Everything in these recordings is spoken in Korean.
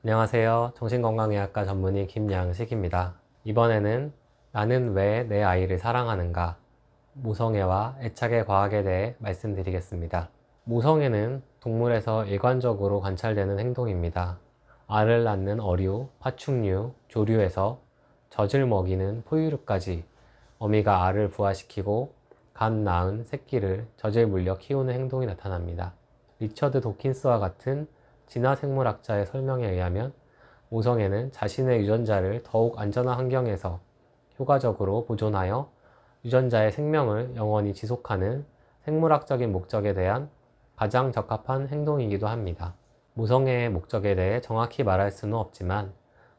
안녕하세요. 정신건강의학과 전문의 김양식입니다. 이번에는 나는 왜 내 아이를 사랑하는가? 모성애와 애착의 과학에 대해 말씀드리겠습니다. 모성애는 동물에서 일관적으로 관찰되는 행동입니다. 알을 낳는 어류, 파충류, 조류에서 젖을 먹이는 포유류까지 어미가 알을 부화시키고 갓 낳은 새끼를 젖을 물려 키우는 행동이 나타납니다. 리처드 도킨스와 같은 진화생물학자의 설명에 의하면 모성애는 자신의 유전자를 더욱 안전한 환경에서 효과적으로 보존하여 유전자의 생명을 영원히 지속하는 생물학적인 목적에 대한 가장 적합한 행동이기도 합니다. 모성애의 목적에 대해 정확히 말할 수는 없지만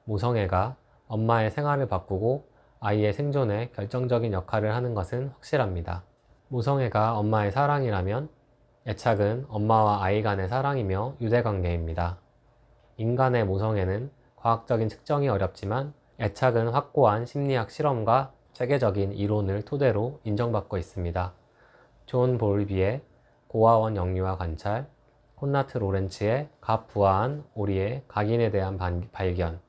모성애가 엄마의 생활을 바꾸고 아이의 생존에 결정적인 역할을 하는 것은 확실합니다. 모성애가 엄마의 사랑이라면 애착은 엄마와 아이 간의 사랑이며 유대관계입니다. 인간의 모성애는 과학적인 측정이 어렵지만 애착은 확고한 심리학 실험과 세계적인 이론을 토대로 인정받고 있습니다. 존 볼비의 고아원 영유아 관찰, 콘라트 로렌츠의 갓 부화한 오리의 각인에 대한 발견,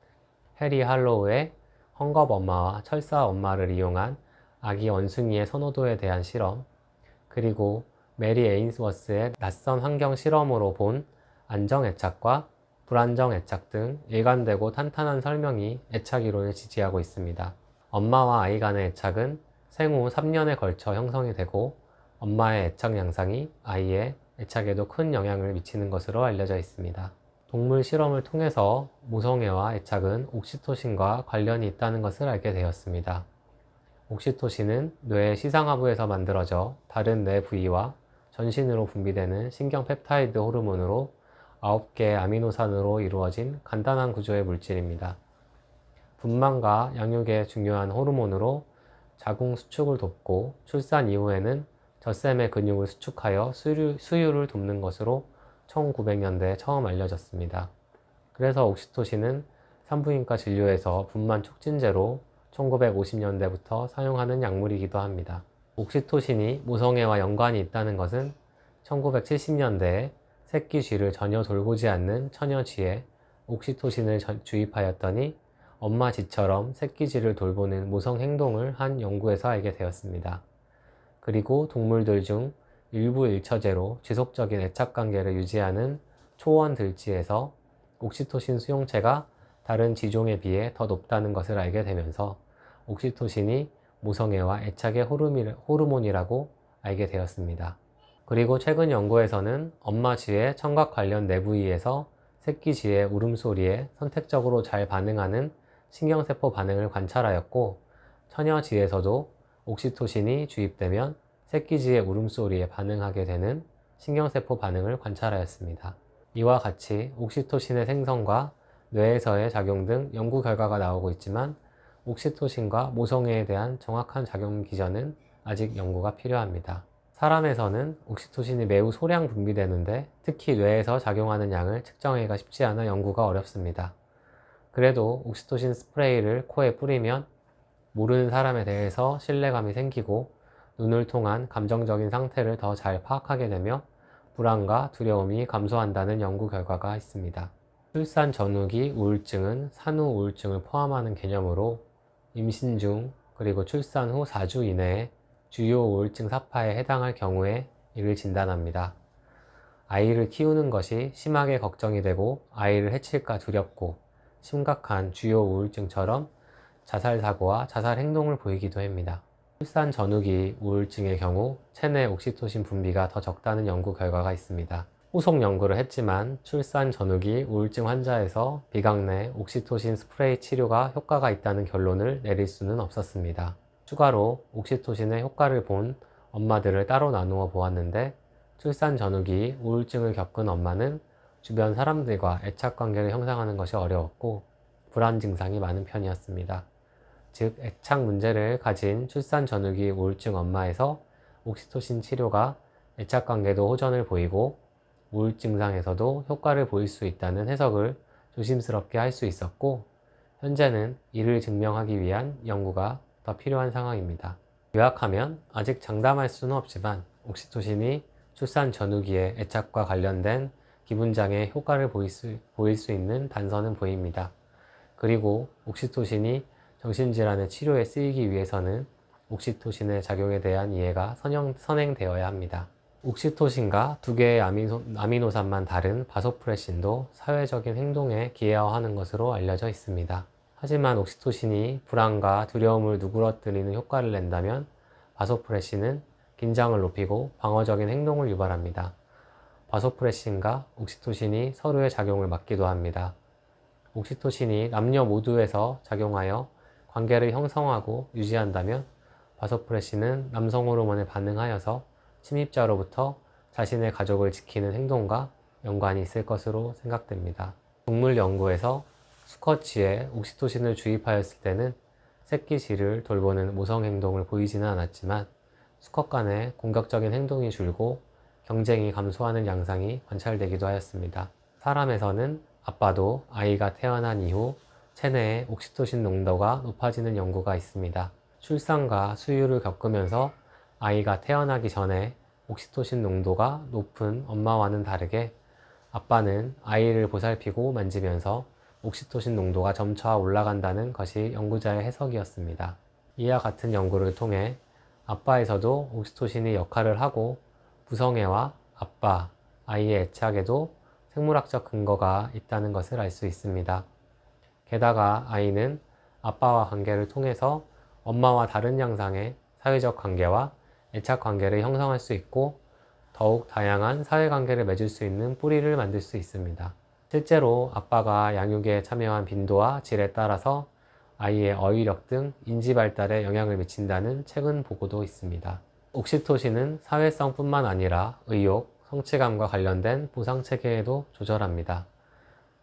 해리 할로우의 헝겊 엄마와 철사 엄마를 이용한 아기 원숭이의 선호도에 대한 실험, 그리고 메리 에인스워스의 낯선 환경 실험으로 본 안정 애착과 불안정 애착 등 일관되고 탄탄한 설명이 애착 이론을 지지하고 있습니다. 엄마와 아이 간의 애착은 생후 3년에 걸쳐 형성이 되고 엄마의 애착 양상이 아이의 애착에도 큰 영향을 미치는 것으로 알려져 있습니다. 동물 실험을 통해서 모성애와 애착은 옥시토신과 관련이 있다는 것을 알게 되었습니다. 옥시토신은 뇌의 시상하부에서 만들어져 다른 뇌 부위와 전신으로 분비되는 신경 펩타이드 호르몬으로 9개의 아미노산으로 이루어진 간단한 구조의 물질입니다. 분만과 양육에 중요한 호르몬으로 자궁 수축을 돕고 출산 이후에는 젖샘의 근육을 수축하여 수유를 돕는 것으로 1900년대에 처음 알려졌습니다. 그래서 옥시토신은 산부인과 진료에서 분만 촉진제로 1950년대부터 사용하는 약물이기도 합니다. 옥시토신이 모성애와 연관이 있다는 것은 1970년대에 새끼 쥐를 전혀 돌보지 않는 처녀 쥐에 옥시토신을 주입하였더니 엄마 쥐처럼 새끼 쥐를 돌보는 모성 행동을 한 연구에서 알게 되었습니다. 그리고 동물들 중 일부 일처제로 지속적인 애착 관계를 유지하는 초원 들쥐에서 옥시토신 수용체가 다른 쥐종에 비해 더 높다는 것을 알게 되면서 옥시토신이 모성애와 애착의 호르몬이라고 알게 되었습니다. 그리고 최근 연구에서는 엄마 쥐의 청각 관련 내부위에서 새끼 쥐의 울음소리에 선택적으로 잘 반응하는 신경세포 반응을 관찰하였고, 처녀 쥐에서도 옥시토신이 주입되면 새끼 쥐의 울음소리에 반응하게 되는 신경세포 반응을 관찰하였습니다. 이와 같이 옥시토신의 생성과 뇌에서의 작용 등 연구 결과가 나오고 있지만 옥시토신과 모성애에 대한 정확한 작용 기전은 아직 연구가 필요합니다. 사람에서는 옥시토신이 매우 소량 분비되는데 특히 뇌에서 작용하는 양을 측정하기가 쉽지 않아 연구가 어렵습니다. 그래도 옥시토신 스프레이를 코에 뿌리면 모르는 사람에 대해서 신뢰감이 생기고 눈을 통한 감정적인 상태를 더 잘 파악하게 되며 불안과 두려움이 감소한다는 연구 결과가 있습니다. 출산 전후기 우울증은 산후 우울증을 포함하는 개념으로 임신 중 그리고 출산 후 4주 이내에 주요 우울증 사파에 해당할 경우에 이를 진단합니다. 아이를 키우는 것이 심하게 걱정이 되고 아이를 해칠까 두렵고 심각한 주요 우울증처럼 자살 사고와 자살 행동을 보이기도 합니다. 출산 전후기 우울증의 경우 체내 옥시토신 분비가 더 적다는 연구 결과가 있습니다. 후속 연구를 했지만 출산 전후기 우울증 환자에서 비강 내 옥시토신 스프레이 치료가 효과가 있다는 결론을 내릴 수는 없었습니다. 추가로 옥시토신의 효과를 본 엄마들을 따로 나누어 보았는데 출산 전후기 우울증을 겪은 엄마는 주변 사람들과 애착 관계를 형성하는 것이 어려웠고 불안 증상이 많은 편이었습니다. 즉, 애착 문제를 가진 출산 전후기 우울증 엄마에서 옥시토신 치료가 애착 관계도 호전을 보이고 우울증상에서도 효과를 보일 수 있다는 해석을 조심스럽게 할 수 있었고, 현재는 이를 증명하기 위한 연구가 더 필요한 상황입니다. 요약하면 아직 장담할 수는 없지만 옥시토신이 출산 전후기의 애착과 관련된 기분장애 효과를 보일 수 있는 단서는 보입니다. 그리고 옥시토신이 정신질환의 치료에 쓰이기 위해서는 옥시토신의 작용에 대한 이해가 선행되어야 합니다. 옥시토신과 두 개의 아미노산만 다른 바소프레신도 사회적인 행동에 기여하는 것으로 알려져 있습니다. 하지만 옥시토신이 불안과 두려움을 누그러뜨리는 효과를 낸다면 바소프레신은 긴장을 높이고 방어적인 행동을 유발합니다. 바소프레신과 옥시토신이 서로의 작용을 막기도 합니다. 옥시토신이 남녀 모두에서 작용하여 관계를 형성하고 유지한다면 바소프레신은 남성 호르몬에 반응하여서 침입자로부터 자신의 가족을 지키는 행동과 연관이 있을 것으로 생각됩니다. 동물 연구에서 수컷쥐에 옥시토신을 주입하였을 때는 새끼쥐를 돌보는 모성 행동을 보이지는 않았지만 수컷 간의 공격적인 행동이 줄고 경쟁이 감소하는 양상이 관찰되기도 하였습니다. 사람에서는 아빠도 아이가 태어난 이후 체내의 옥시토신 농도가 높아지는 연구가 있습니다. 출산과 수유를 겪으면서 아이가 태어나기 전에 옥시토신 농도가 높은 엄마와는 다르게 아빠는 아이를 보살피고 만지면서 옥시토신 농도가 점차 올라간다는 것이 연구자의 해석이었습니다. 이와 같은 연구를 통해 아빠에서도 옥시토신이 역할을 하고 부성애와 아빠, 아이의 애착에도 생물학적 근거가 있다는 것을 알 수 있습니다. 게다가 아이는 아빠와 관계를 통해서 엄마와 다른 양상의 사회적 관계와 애착 관계를 형성할 수 있고 더욱 다양한 사회관계를 맺을 수 있는 뿌리를 만들 수 있습니다. 실제로 아빠가 양육에 참여한 빈도와 질에 따라서 아이의 어휘력 등 인지 발달에 영향을 미친다는 최근 보고도 있습니다. 옥시토신은 사회성뿐만 아니라 의욕, 성취감과 관련된 보상 체계에도 조절합니다.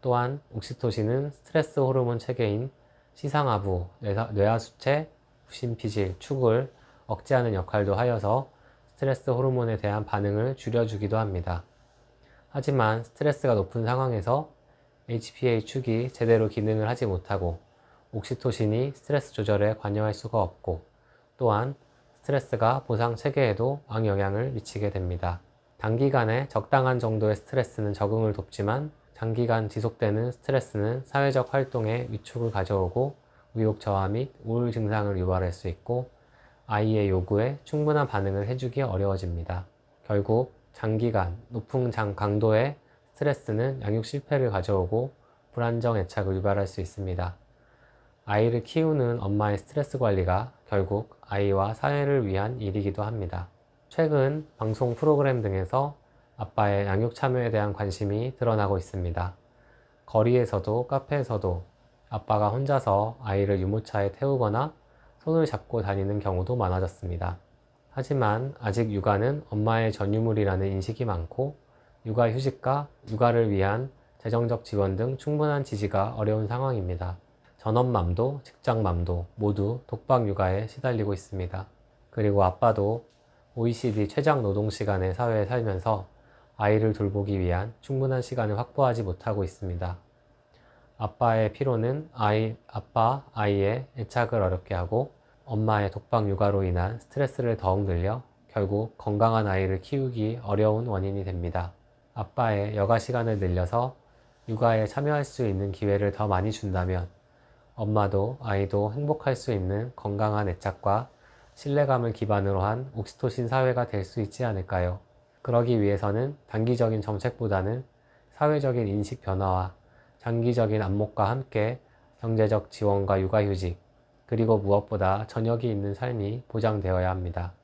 또한 옥시토신은 스트레스 호르몬 체계인 시상하부, 뇌하수체, 부신피질, 축을 억제하는 역할도 하여서 스트레스 호르몬에 대한 반응을 줄여주기도 합니다. 하지만 스트레스가 높은 상황에서 HPA 축이 제대로 기능을 하지 못하고 옥시토신이 스트레스 조절에 관여할 수가 없고 또한 스트레스가 보상 체계에도 악영향을 미치게 됩니다. 단기간에 적당한 정도의 스트레스는 적응을 돕지만 장기간 지속되는 스트레스는 사회적 활동에 위축을 가져오고 의욕 저하 및 우울 증상을 유발할 수 있고 아이의 요구에 충분한 반응을 해주기 어려워집니다. 결국 장기간 높은 강도의 스트레스는 양육 실패를 가져오고 불안정 애착을 유발할 수 있습니다. 아이를 키우는 엄마의 스트레스 관리가 결국 아이와 사회를 위한 일이기도 합니다. 최근 방송 프로그램 등에서 아빠의 양육 참여에 대한 관심이 드러나고 있습니다. 거리에서도 카페에서도 아빠가 혼자서 아이를 유모차에 태우거나 손을 잡고 다니는 경우도 많아졌습니다. 하지만 아직 육아는 엄마의 전유물이라는 인식이 많고 육아휴직과 육아를 위한 재정적 지원 등 충분한 지지가 어려운 상황입니다. 전업맘도 직장맘도 모두 독박 육아에 시달리고 있습니다. 그리고 아빠도 OECD 최장 노동시간의 사회에 살면서 아이를 돌보기 위한 충분한 시간을 확보하지 못하고 있습니다. 아빠의 피로는 아이의 애착을 어렵게 하고 엄마의 독박 육아로 인한 스트레스를 더욱 늘려 결국 건강한 아이를 키우기 어려운 원인이 됩니다. 아빠의 여가 시간을 늘려서 육아에 참여할 수 있는 기회를 더 많이 준다면 엄마도 아이도 행복할 수 있는 건강한 애착과 신뢰감을 기반으로 한 옥시토신 사회가 될 수 있지 않을까요? 그러기 위해서는 단기적인 정책보다는 사회적인 인식 변화와 장기적인 안목과 함께 경제적 지원과 육아휴직, 그리고 무엇보다 저녁이 있는 삶이 보장되어야 합니다.